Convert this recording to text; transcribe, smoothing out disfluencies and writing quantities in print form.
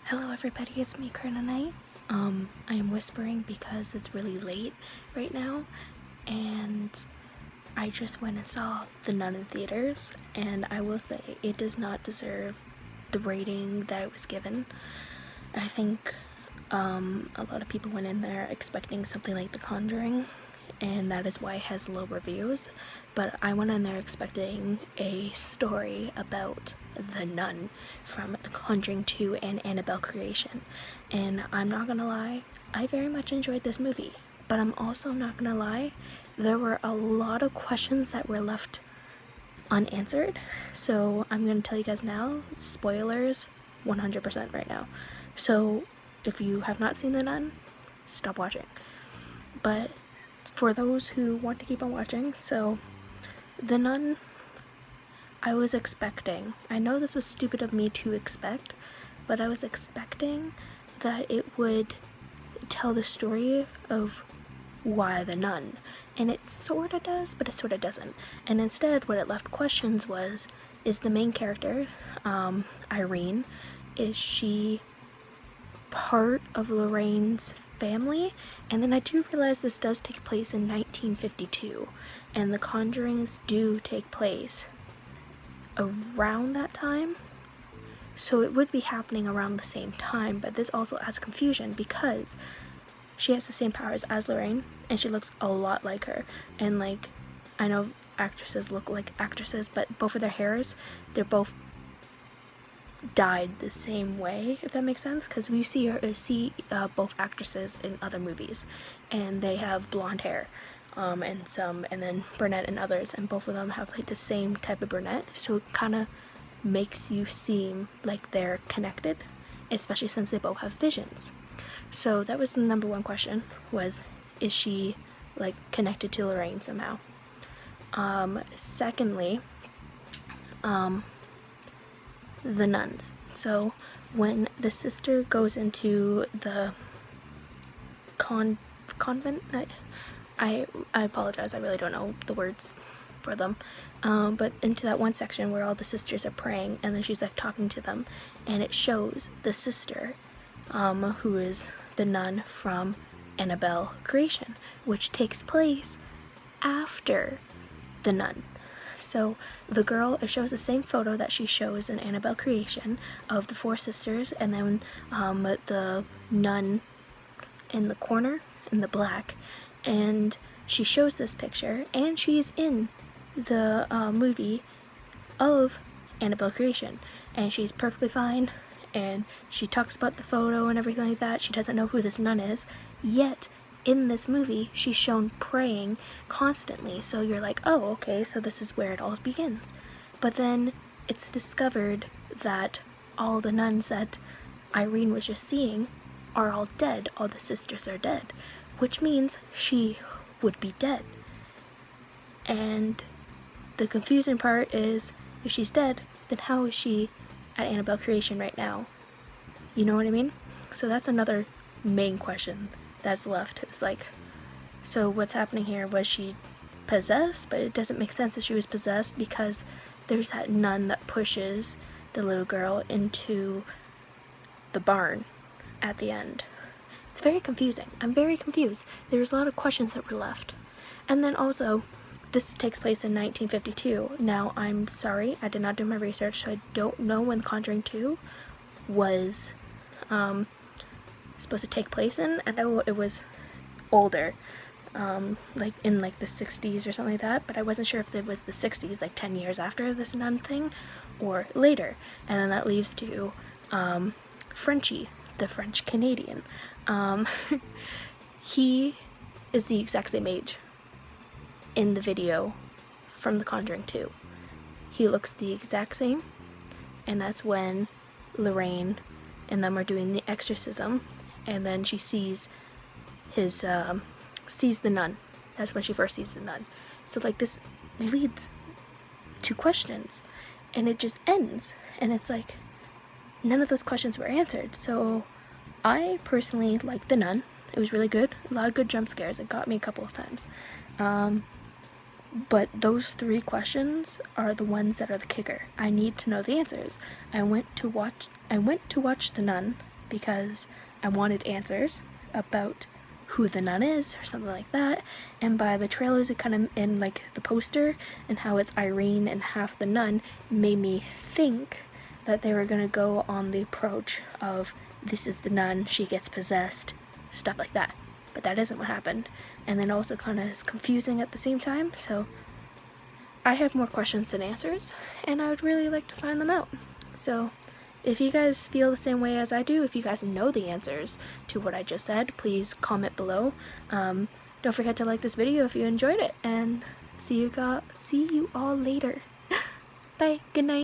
Hello everybody, it's me, Corrinanite. I am whispering because it's really late right now, and I just went and saw The Nun in theaters, and I will say it does not deserve the rating that it was given. I think a lot of people went in there expecting something like The Conjuring, and that is why it has low reviews, but I went in there expecting a story about the nun from The Conjuring 2 and Annabelle Creation, and I'm not gonna lie, I very much enjoyed this movie, but I'm also not gonna lie, there were a lot of questions that were left unanswered, so I'm gonna tell you guys now, spoilers 100% right now. So if you have not seen The Nun, stop watching. But for those who want to keep on watching, so The Nun, I was expecting, I know this was stupid of me to expect, but I was expecting that it would tell the story of why the nun, and it sort of does, but it sort of doesn't. And instead what it left questions was, is the main character, Irene, is she part of Lorraine's family? And then I do realize this does take place in 1952, and the Conjurings do take place around that time, so it would be happening around the same time. But this also adds confusion because she has the same powers as Lorraine, and she looks a lot like her, and like, I know actresses look like actresses, but both of their hairs, they're both dyed the same way, if that makes sense, because we see both actresses in other movies, and they have blonde hair, and then brunette in others, and both of them have like the same type of brunette, so it kind of makes you seem like they're connected, especially since they both have visions. So that was the number one question, was, is she like connected to Lorraine somehow? Secondly, the nuns. So when the sister goes into the convent, I apologize, I really don't know the words for them, but into that one section where all the sisters are praying, and then she's like talking to them, and it shows the sister, who is the nun from Annabelle Creation, which takes place after the nun. So the girl, it shows the same photo that she shows in Annabelle Creation of the four sisters, and then the nun in the corner in the black, and she shows this picture, and she's in the movie of Annabelle Creation, and she's perfectly fine, and she talks about the photo and everything like that. She doesn't know who this nun is, yet in this movie she's shown praying constantly, so you're like, oh, okay, so this is where it all begins. But then it's discovered that all the nuns that Irene was just seeing are all dead. All the sisters are dead, which means she would be dead. And the confusing part is, if she's dead, then how is she at Annabelle Creation right now? You know what I mean? So that's another main question that's left. It's like, so what's happening here? Was she possessed? But it doesn't make sense if she was possessed, because there's that nun that pushes the little girl into the barn at the end. It's very confusing. I'm very confused. There's a lot of questions that were left. And then also, this takes place in 1952. Now, I'm sorry, I did not do my research, so I don't know when Conjuring 2 was supposed to take place in. I know it was older, like in like the 60s or something like that, but I wasn't sure if it was the 60s, like 10 years after this nun thing, or later. And then that leaves to Frenchie, the French Canadian. He is the exact same age in the video from The Conjuring 2. He looks the exact same, and that's when Lorraine and them are doing the exorcism, and then she sees the nun. That's when she first sees the nun. So like, this leads to questions, and it just ends, and it's like, none of those questions were answered. So I personally liked the nun. It was really good. A lot of good jump scares. It got me a couple of times. But those three questions are the ones that are the kicker. I need to know the answers. I went to watch The Nun because I wanted answers about who the nun is or something like that, and by the trailers it kind of, in like the poster and how it's Irene and half the nun, made me think that they were gonna go on the approach of this is the nun, she gets possessed, stuff like that, but that isn't what happened. And then also kind of is confusing at the same time, so I have more questions than answers and I would really like to find them out. So if you guys feel the same way as I do, if you guys know the answers to what I just said, please comment below. Don't forget to like this video if you enjoyed it, and see you all later. Bye. Good night.